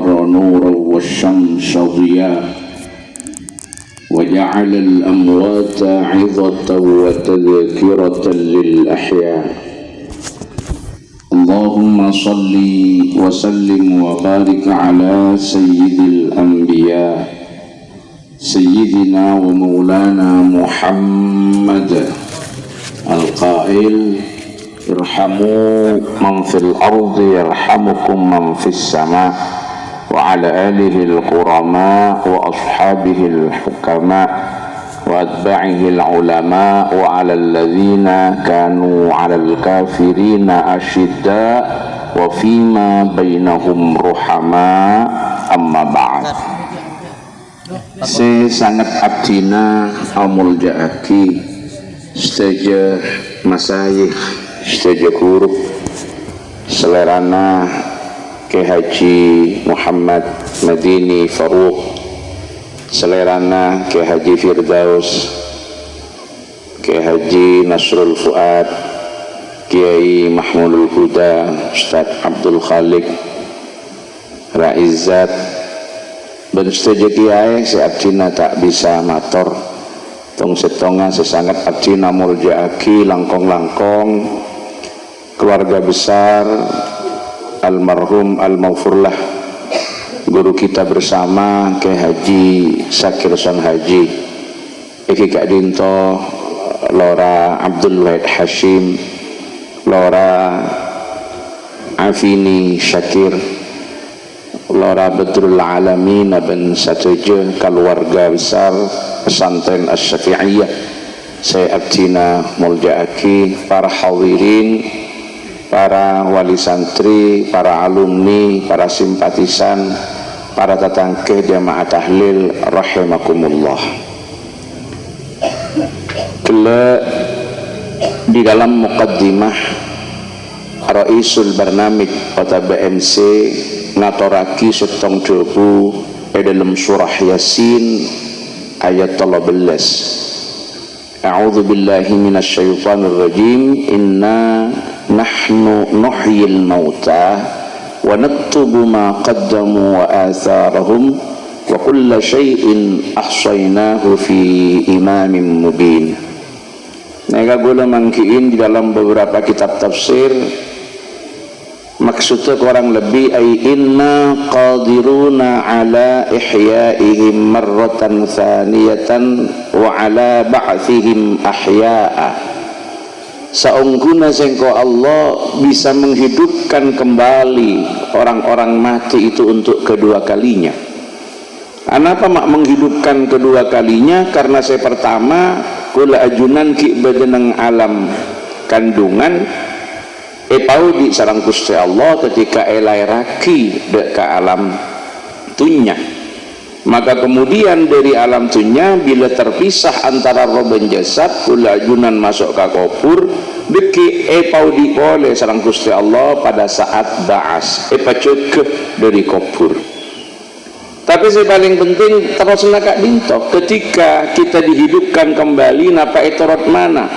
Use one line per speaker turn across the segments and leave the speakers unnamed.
القمر نورا والشمس ضياء وجعل الأموات عظة وتذكرة للأحياء اللهم صل وسلم وبارك على سيد الأنبياء سيدنا ومولانا محمد القائل ارحموا من في الأرض يرحمكم من في السماء وعلى آله الكرماء وأصحابه الحكماء وأتباعه العلماء وعلى الذين كانوا على الكافرين أشداء وفيما بينهم رحماء أما بعد. Saya sangat abdina amulja'aki seteja masayih seteja guru selerana ke Haji Muhammad Madini Faruq selerana ke Haji Firdaus ke Haji Nasrul Fuad Kiai Mahmudul Huda Ustaz Abdul Khalik Raizat dan setuju kiai si abdina tak bisa mator tong setonga sesangat abdina murjaaki langkong-langkong keluarga besar almarhum al-maghfurlah guru kita bersama ke Haji Sakir Son Haji Eki Kak Dinto Lora Abdul Wahid Hashim Lora Afini Syakir Lora Badrul Alamin dan satuja keluarga besar pesantren Asy-Syafi'iyah saya abdina muljaaki para hadirin para wali santri para alumni para simpatisan para tatangkeh jamaah tahlil rahimakumullah. Kala di dalam muqaddimah Raisul Barnamij kota BMC ngatoraki setong jobu dalam surah Yasin ayat 13. A'udzu billahi minasyaitonir rajim. Inna nahnu nuhyil mauta wa naktubu ma qaddamu wa atharahum wa kulla syai'in ahsaynahu fi imamin mubin. Nega gula mangkiin di dalam beberapa kitab tafsir maksudnya kurang lebih ay inna qadiruna ala ihyaihim marratan thaniyatan wa ala ba'thihim ahya'a. Saungguna sengko Allah bisa menghidupkan kembali orang-orang mati itu untuk kedua kalinya. Kenapa mak menghidupkan kedua kalinya? Karena saya pertama kula ajunan ki badeneng alam kandungan pau di sarang Gusti Allah ketika lairaki dek ke alam dunya, maka kemudian dari alam dunya bila terpisah antara roh dan jasad kula ajunan masuk ke kubur deki pau di oleh sarang Gusti Allah pada saat ba'as pacukeh dari kubur. Tapi yang paling penting terus nak dinto ketika kita dihidupkan kembali napa etorot mana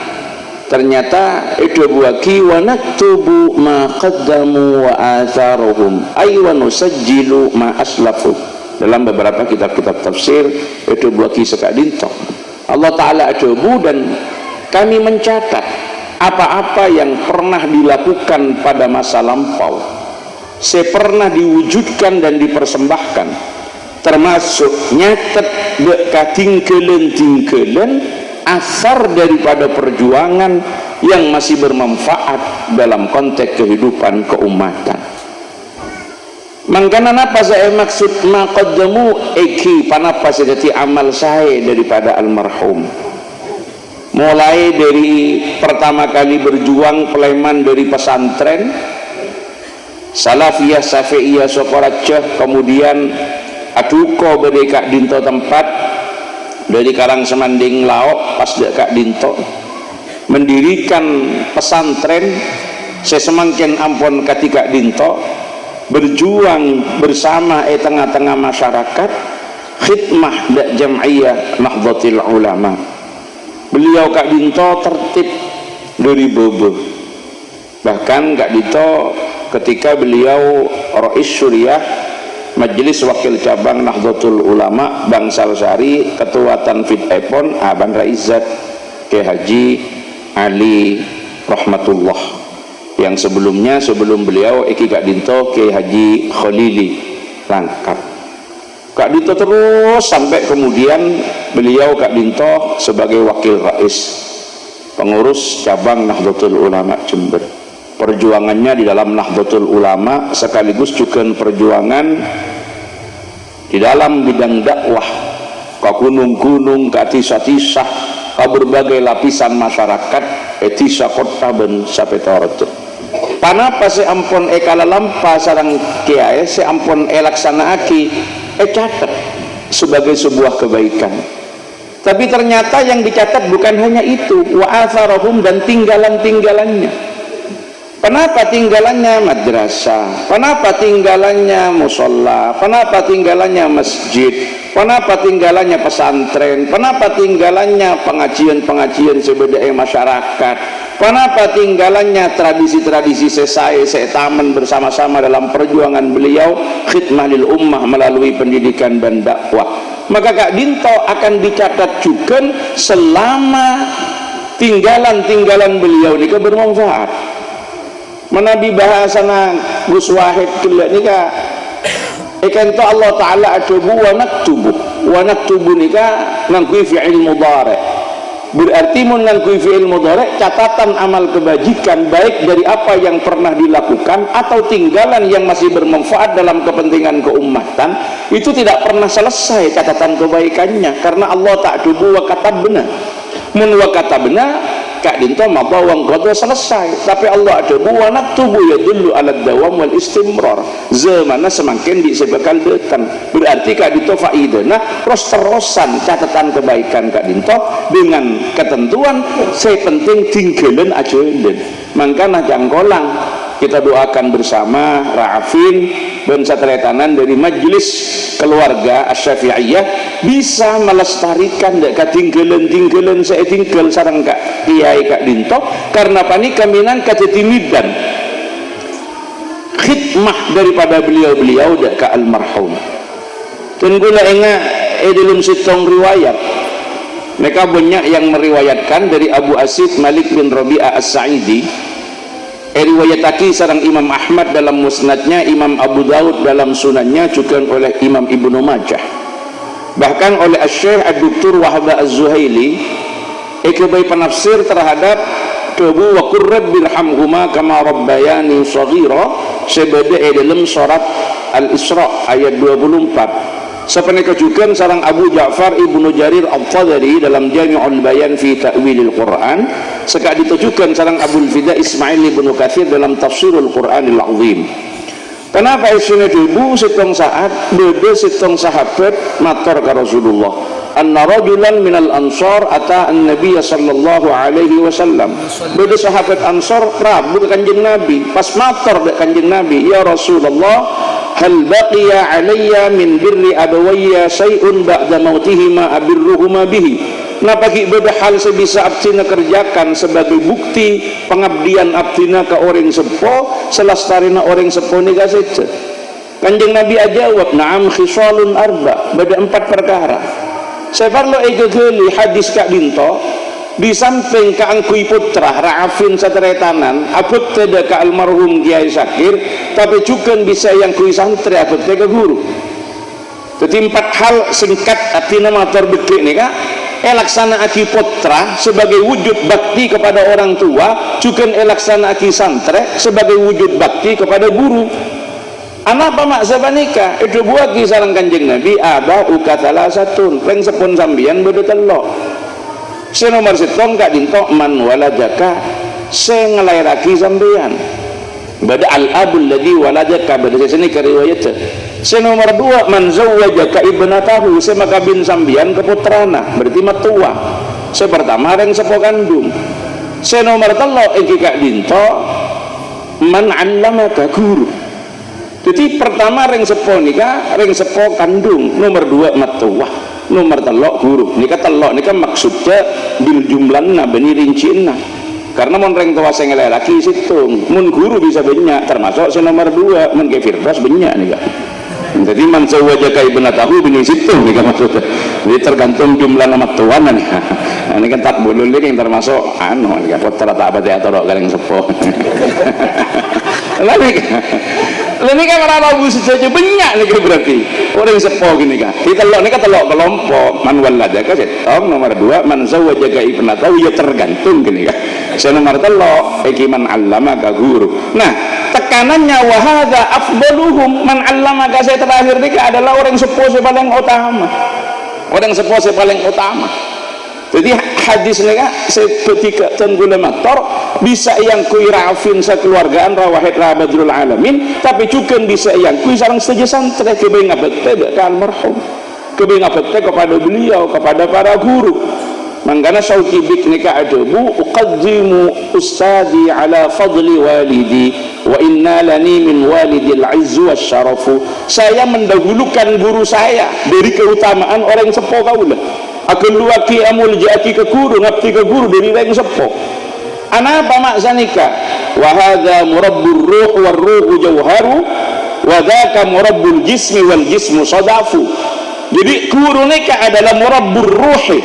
ternyata itu buaki wa naktubu ma qaddamu wa atharuhum ay wa nusajjilu ma aslafu. Dalam beberapa kitab-kitab tafsir itu buaki sekak dinto Allah Ta'ala ajabu dan kami mencatat apa-apa yang pernah dilakukan pada masa lampau pernah diwujudkan dan dipersembahkan, termasuk nyatet bekatingkelen-tingkelen asar daripada perjuangan yang masih bermanfaat dalam konteks kehidupan keumatan. Mangkana napa saya maksud maqaddamu eki panapa sedati amal saya daripada almarhum, mulai dari pertama kali berjuang peleman dari pesantren Salafiyah Syafi'iyah Sokoracah, kemudian aduko berdeka dinto tempat dari Karang Semanding Laok pas dekat dinto mendirikan pesantren sesemangkin ampon ketika dinto berjuang bersama tengah-tengah masyarakat khidmah dak jam'iyah Nahdlatul Ulama. Beliau Kak Dinto tertib dari bobo, bahkan Kak Dinto ketika beliau Rais Suriah Majelis Wakil Cabang Nahdlatul Ulama Bangsal Sari, Ketua Tanfid Epon Aban Raizat Ke Haji Ali Rahmatullah, yang sebelumnya sebelum beliau Eki Kak Dinto Ke Haji Khalili Langkat. Kak Dinto terus sampai kemudian beliau Kak Dinto sebagai Wakil Rais Pengurus Cabang Nahdlatul Ulama Jember. Perjuangannya di dalam Nahdlatul Ulama sekaligus juga perjuangan di dalam bidang dakwah ke gunung-gunung, ke tisah-tisah, ke berbagai lapisan masyarakat, etisa kota ben sampai Torojo. Panapa seampun kala lampa sarang kiai seampun laksanaaki catat sebagai sebuah kebaikan. Tapi ternyata yang dicatat bukan hanya itu, wa atharahum, dan tinggalan-tinggalannya. Kenapa tinggalannya madrasah? Kenapa tinggalannya musola? Kenapa tinggalannya masjid? Kenapa tinggalannya pesantren? Kenapa tinggalannya pengajian-pengajian sebedai masyarakat? Kenapa tinggalannya tradisi-tradisi setaman bersama-sama dalam perjuangan beliau khidmah lil ummah melalui pendidikan dan dakwah? Maka Kak Dinto akan dicatat juga selama tinggalan-tinggalan beliau ini bermanfaat. Menabi bahasana Gus Wahid kila nika ikanto Allah Ta'ala atubu wa naktubu nika ngangkui fi'il mudhari', berarti mun ngangkui fi'il mudhari' catatan amal kebajikan baik dari apa yang pernah dilakukan atau tinggalan yang masih bermanfaat dalam kepentingan keumatan, itu tidak pernah selesai catatan kebaikannya, karena Allah ta'tubu wa katabna. Mun wa katabna Kak Dinto maka wang kodo selesai, tapi Allah ada wa naktubu yadullu ala dawam wal istimrar, zamana semakin disebabkan detan, berarti Kak Dinto faidana terus-terusan catatan kebaikan Kak Dinto dengan ketentuan saya penting tinggalan ajolen. Mangkana jangkolang kita doakan bersama Ra'afin dan satretanan dari Majelis Keluarga Asy-Syafi'iyah bisa melestarikan ketinggalan-tinggalan saya tinggal sarang Kak Kiai Kak Dinto, karena panika minan kajetimidan khidmah daripada beliau-beliau dak ka almarhum. Dan gula ingat dalam sitong riwayat mereka banyak yang meriwayatkan dari Abu Asid Malik bin Rabi'ah As-Sa'idi, riwayataki sarang Imam Ahmad dalam musnadnya, Imam Abu Daud dalam sunannya, juga oleh Imam Ibnu Majah, bahkan oleh Syekh Ad-Doktor Wahab Az-Zuhaili sebagai penafsir terhadap Tubu wa qur rabbirhamhuma kama rabbayani shaghira sebagai dalam surat Al-Isra ayat 24. Sepenika juga sarang Abu Ja'far Ibnu Jarir Al-Tabari dalam Jami'ul Bayan fi Ta'wilil Quran, sekali ditujukan sarang Abul Fida Ismail Ibnu Katsir dalam Tafsirul Quranil Azim. Kenapa isune debu setong saat beda setong sahabat matur ka Rasulullah, anna rajulan minal ansar ata an-nabiy sallallahu alaihi wasallam, beda sahabat ansar rabu kanjeng Nabi, pas matur dek kanjeng Nabi, ya Rasulullah, hal baqiya alayya min birri abawayya syai'un ba'da mautihima abirruhuma bihi. Napa ki beda hal sebisa abdina kerjakan sebagai bukti pengabdian abdina ke orang sepo selastarina orang sepo ni kasih. Kanjeng Nabi ajawab, na'am khisalun arba, beda 4 perkara. Saya perlu egegeli hadis Kak Dinto di samping keangkui putra Ra'afin satretanan abut teda ke almarhum Kiai Syakir, tapi juga bisa yang kui santri abut teda guru. Jadi 4 hal singkat artinya matur bedek nih Kak. Elaksana aki putra sebagai wujud bakti kepada orang tua, juga elaksana aki santri sebagai wujud bakti kepada guru. Anak pamak sabanika itu buat di sarang kanjeng Nabi, aba ukatala satun reng sepon sambian beda telok. Senomor setong Kak Dinto man waladaka se ngelairaki sambian bada al-abul ladzi waladaka, bada sini ke riwayat. Senomor 2 man zawwajaka ibnatahu, se makabin sambian ke putrana, berarti matua. Sepertama reng sepo kandung. Senomor 3 iki Kak Dinto man 'allamaka guru. Jadi pertama reng sepo nika reng sepo kandung, nomor 2 matua, nomor 3 guru. Nika telok nika maksudnya bil jumlahna bani rinciina, karena mon reng tua sing lelaki situng mun guru bisa banyak, termasuk si nomor 2 mun ke firdaus banyak nika. Jadi man zawwajaka ibnatahu bini situ nih maksudnya. Jadi tergantung jumlah nama tuan nih. Ini kan tak boleh yang termasuk anu ini kan putra tak apa dia torok galing sepo. Lalu kan orang Abu Sufyan banyak nih berarti orang sepo gini kan. Ditelok nih kan telok kelompok man waladaka setong nomor 2 man zawwajaka ibnatahu ya tergantung gini kan. Saya nomor telok ikiman allamaka guru. Nah tekanannya wahada afdaluhum man allamaka saya terakhir ini adalah orang sepo paling utama. Orang sepo paling utama. Jadi hadis ini kan ketika tenggula motor bisa yang kui rafin sekeluargaan rawahid rabadrul alamin tapi juga bisa yang kui sarang saja santri kebayang abad ke almarhum kebayang abad kepada beliau kepada para guru. Mangkana syauki bik nikah adabu uqaddimu ustadi ala fadli walidi wa inna lani min walidil izzu wasyarafu. Saya mendahulukan guru saya dari keutamaan orang sepo kaulah. Akan luaki amul jaki ke guru ngabti ke guru dari orang sepo. Anapa maksanika? Wa hadza murabbur ruh war ruhu jauharu wa dzaka murabbul jismi wal jismu sadafu. Jadi guru nikah adalah murabbur ruhi.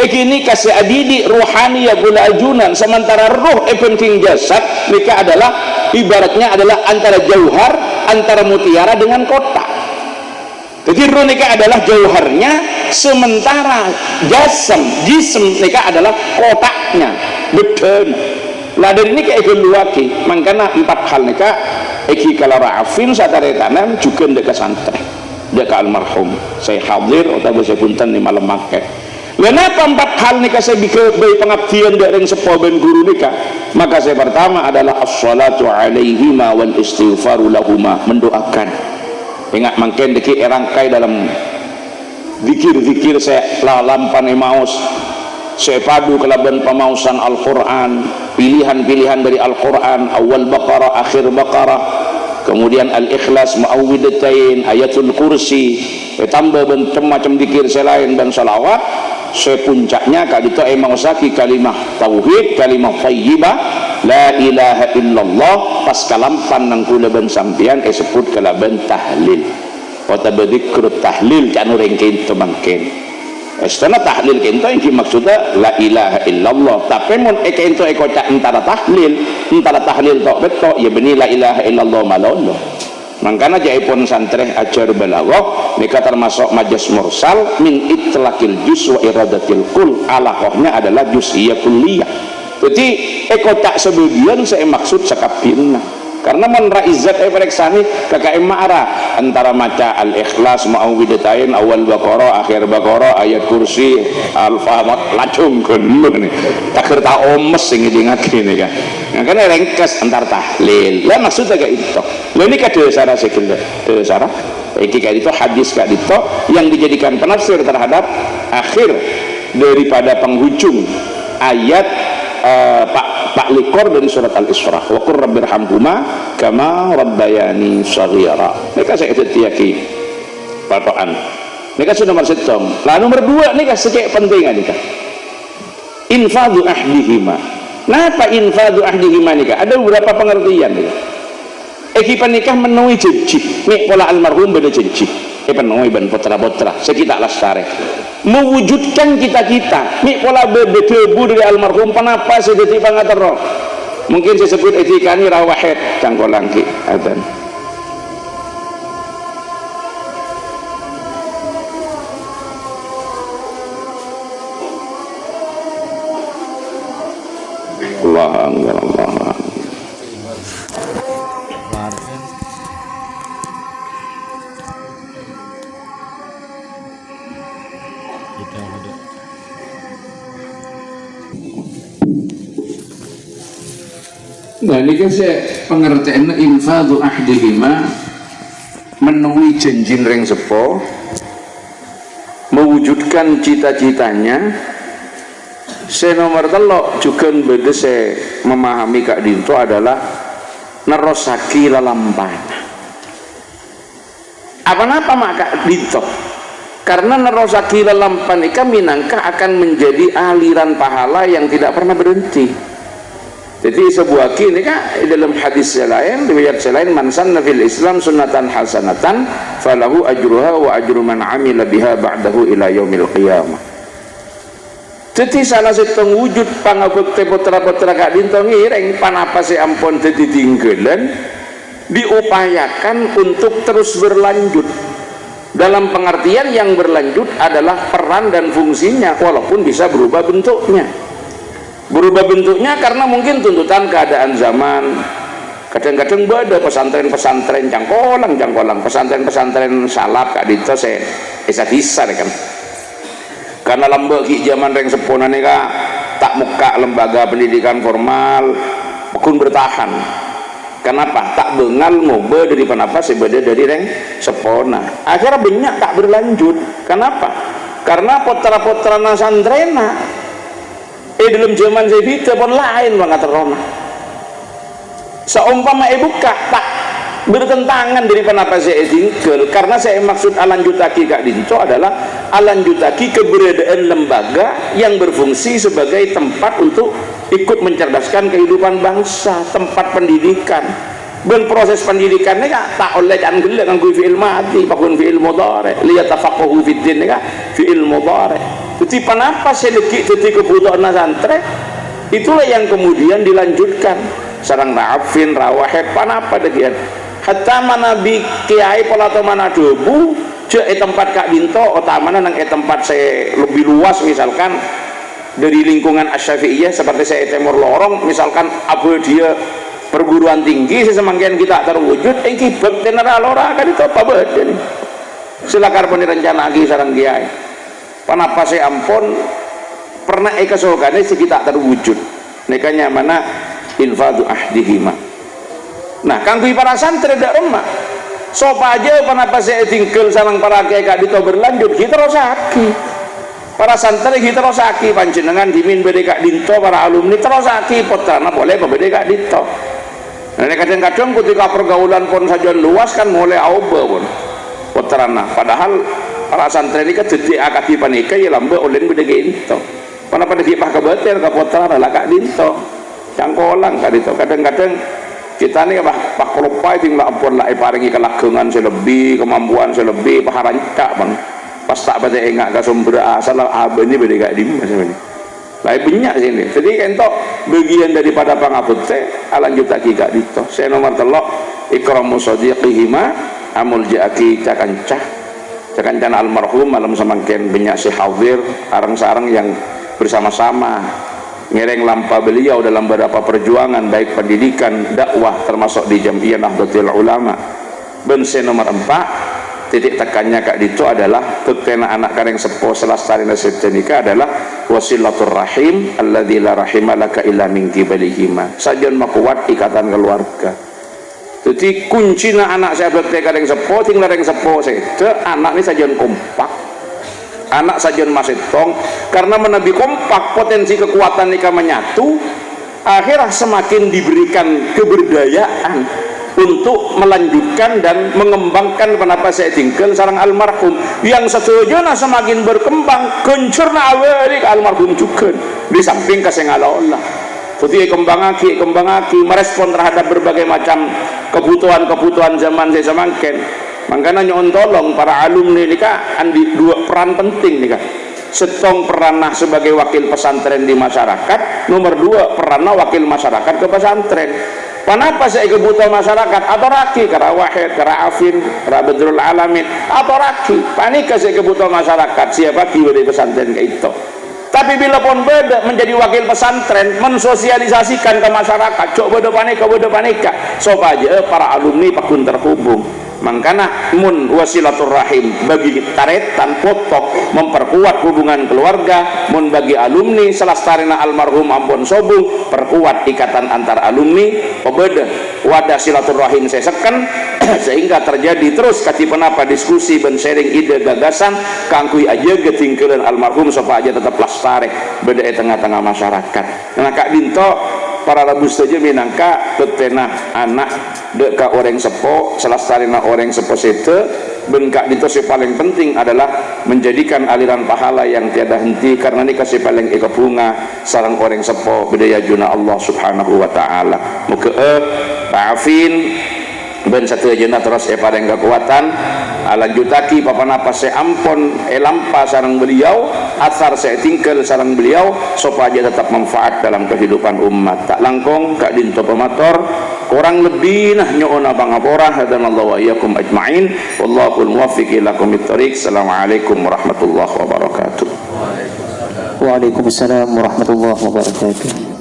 Ini kasih adidi ruhani ya gula ajunan, sementara ruh penting jasad nikah adalah ibaratnya adalah antara jauhar antara mutiara dengan kotak. Jadi ruh nikah adalah jauharnya, sementara jism nikah adalah kotaknya. Betul. Lah dari ini kayak luaki, makanya 4 hal nikah iki kalau rafin satare tanam juga ndek santri. Ndek almarhum. Saya hadir atau saya punten di malam makke. Kenapa 4 hal nikah saya bikin bayi pengabdian dari sepo ben guru nikah? Maka saya pertama adalah as-salatu alaihima wal istighfaru lahuma, mendoakan. Ingat mungkin deki erangkai dalam zikir-zikir saya lalampan emaus saya padu kelaban pemausan Al-Quran, pilihan-pilihan dari Al-Quran, awal Baqarah, akhir Baqarah, kemudian Al-Ikhlas, Mu'awwidatain, Ayatul Kursi, tambah macam-macam zikir saya lain dan salawat. Saya puncaknya kali itu emausaki kalimah tauhid, kalimah thayyibah, la ilaha illallah, pas kalampan nang kula ben sampean sebut kalaban tahlil. Kota badzikr tahlil kan orang kento mangken. Istana tahlil kento iki maksudnya la ilaha illallah. Tapi mun kento kocak antara tahlil tok betok ya beni la ilaha illallah malolo. Mangkana jaipun santreh ajar balaghah nika termasuk majas mursal min itlaqil juz wa iradatil kul. Alaqahnya adalah juz'iyah kulliyah. Jadi ekotak sebagian saya maksud sakabirna. Karena mun raizat refleksani KKM ma'ara antara maca al-ikhlas mu'awwidatain awal Baqarah akhir Baqarah ayat kursi al-famat lacung kono nih. Takir ta omes sing ngidingake nih kan. Nah kan ringkes antar tahlil. Lah maksudnya kayak itu. Lah ini kada sara sekil sara. Iki kayak itu hadis kayak itu yang dijadikan penafsir terhadap akhir daripada penghujung ayat Pak Likor dari surat Al-Isra. Wa qur rabbirhamhuma kama rabbayani shaghira. Mereka saya tiyaki patokan. Mereka sudah nomor 1. Lah nomor 2 nih kasih penting nika. Infadu ahdihima. Napa infadu ahdihima nika? Ada beberapa pengertian nika. Eki panikah menuhi janji. Nih pola almarhum beda janji. Penuhi ban putra-putra sekitar lestari mewujudkan kita-kita nih pola bedebu dari almarhum kenapa sedeti pangatero mungkin saya sebut etikani rawahid cangkolangki adzan Allah Nah ini kan saya pengertian infadu ahdihima menuhi janji ring sepo mewujudkan cita-citanya. Saya nomor 3 juga beda saya memahami Kak Dinto adalah nerosaki lalampan. Apa-apa maka Dinto karena nerosaki lalampan ini minangka akan menjadi aliran pahala yang tidak pernah berhenti. Jadi sebuah kini kan dalam hadis lain, riwayat lain, man sanna fil Islam sunnatan hasanatan falahu ajruha wa ajru man amila biha ba'dahu ila yaumil qiyamah. Jadi salah satu wujud pangabekti putra-putra Kak Dinto ngireng panapase ampun dadi tinggalan diupayakan untuk terus berlanjut. Dalam pengertian yang berlanjut adalah peran dan fungsinya walaupun bisa berubah bentuknya. Berubah bentuknya karena mungkin tuntutan keadaan zaman. Kadang-kadang ada pesantren-pesantren jangkolang, pesantren-pesantren salap Kak Dinto saya bisa kan. Karena lembek zaman reng seponane Kak tak muka lembaga pendidikan formal pun bertahan. Kenapa? Tak bengal ngobe dari penapa sebeda dari reng sepona. Akhirnya banyak tak berlanjut. Kenapa? Karena potra-potra nasandrena dalam zaman saya bita pun lain banget terona. Seumpama buka tak bertentangan dari penapa saya tinggal, karena saya maksud alanjutaki Kak Dinto adalah alanjutaki keberadaan lembaga yang berfungsi sebagai tempat untuk ikut mencerdaskan kehidupan bangsa, tempat pendidikan. Dan proses pendidikannya tak oleh jangan gelak nganggo fi'il mati, pakun fi'il mudhari, liyatafaqahu fid din fi'il mudhari. Jadi kenapa sedikit jadi kebutuhan santri itulah yang kemudian dilanjutkan sarang ra'afin rawahid panapa degian hatta mana bi kiai pola atau mana debu cek tempat Kak Dinto utamanya nang tempat saya lebih luas misalkan dari lingkungan Asy-Syafi'iyah seperti saya Timur Lorong misalkan apa dia perguruan tinggi sesemangkian kita terwujud kibek tenera lora Kak Dinto apa badan silakan pun direncana lagi sarang kiai panapa saya ampun pernah kesokannya sih kita terwujud nekanya mana infadu ahdihima. Nah kanggo para santri dak remah sopa aja panapa saya tinggal sareng para kiai Kak Dinto berlanjut kita rosaki para santri kita rosaki panjenengan dimin bede Kak Dinto para alumni terosaki potrana boleh bede Kak Dinto. Nah kadang-kadang ketika pergaulan pun saja luas kan mulai auba pun potrana padahal para santri ini kedede akadi panika ya lambe oleh bede Kak Dinto. Panapa dikipah kebetir ke potrana lah Kak Dinto cangkolang Kak Dinto. Kadang-kadang kita nih pak kelupai tinggal ampun lah paringi kelagengan selebih kemampuan selebih paharancak bang pas tak pada enggak ke sumber asal abah ini beda gak dim macam ini lah banyak sini jadi kentok bagian daripada pangabut saya lanjut lagi Kak Dinto saya nomor telok ikramu sadiqihima amul ja'aki cakancan almarhum malam semangkin banyak si hadir arang-sarang yang bersama-sama ngereng lampa beliau dalam beberapa perjuangan baik pendidikan dakwah termasuk di Jam'iyah Nahdlatul Ulama. Bense nomor 4 titik tekannya Kak Dinto adalah tekena anak kareng sepo selastari nasibtenika adalah wasilatur rahim alladzi la rahima laka illa min qibalihima sajan makuat ikatan keluarga. Jadi kuncina anak saya berarti kareng sepo tinggal kareng sepo saya anak ini sajan kompak anak sajian masih tong karena menabi kompak potensi kekuatan nikah menyatu akhirnya semakin diberikan keberdayaan untuk melanjutkan dan mengembangkan kenapa saya tinggal sarang almarhum yang setujunya semakin berkembang kencurna awali ke almarhum juga di samping kesengalola jadi kembangaki merespon terhadap berbagai macam kebutuhan zaman saya semakin makanya nyon tolong para alumni ini Kak andi dua peran penting nih Kak setong peranah sebagai wakil pesantren di masyarakat nomor 2 peranah wakil masyarakat ke pesantren kenapa saya kebutuhan masyarakat atau raki kara wahid kara afin kara bedrul alamin atau raki panika saya kebutuhan masyarakat siapa kiwa di pesantren kayak itu tapi bila pun beda menjadi wakil pesantren mensosialisasikan ke masyarakat coba bodo panika so aja para alumni pakun terhubung makanya mun wasilatur rahim bagi taretan potok memperkuat hubungan keluarga mun bagi alumni selastarina almarhum ampun sobung perkuat ikatan antar alumni pebeda wadah silaturahim sesekan sehingga terjadi terus kati penapa diskusi ben sharing ide gagasan kangkui aja getingkelan almarhum supaya aja tetap lestari beda tengah-tengah masyarakat. Nah Kak Dinto para rabus saja minangka tetena anak dekat orang sepo selastarina orang sepo sete bengkak ditose paling penting adalah menjadikan aliran pahala yang tiada henti, karena ini kasih paling eka bunga sarang orang sepo bedaya juna Allah subhanahu wa ta'ala. Muka maafin ben satu aja terus paling kekuatan lanjutaki papanapa saya ampon lampa sarang beliau, asar saya tinggal sarang beliau, supaya tetap manfaat dalam kehidupan umat. Tak langkong kak dinto pemator kurang lebih nah nyoona bangapora hadanallahu wa iyyakum ajma'in wallahul muwaffiq ila aqwamit thoriq. Assalamualaikum warahmatullahi wabarakatuh.
Waalaikumsalam warahmatullahi wabarakatuh.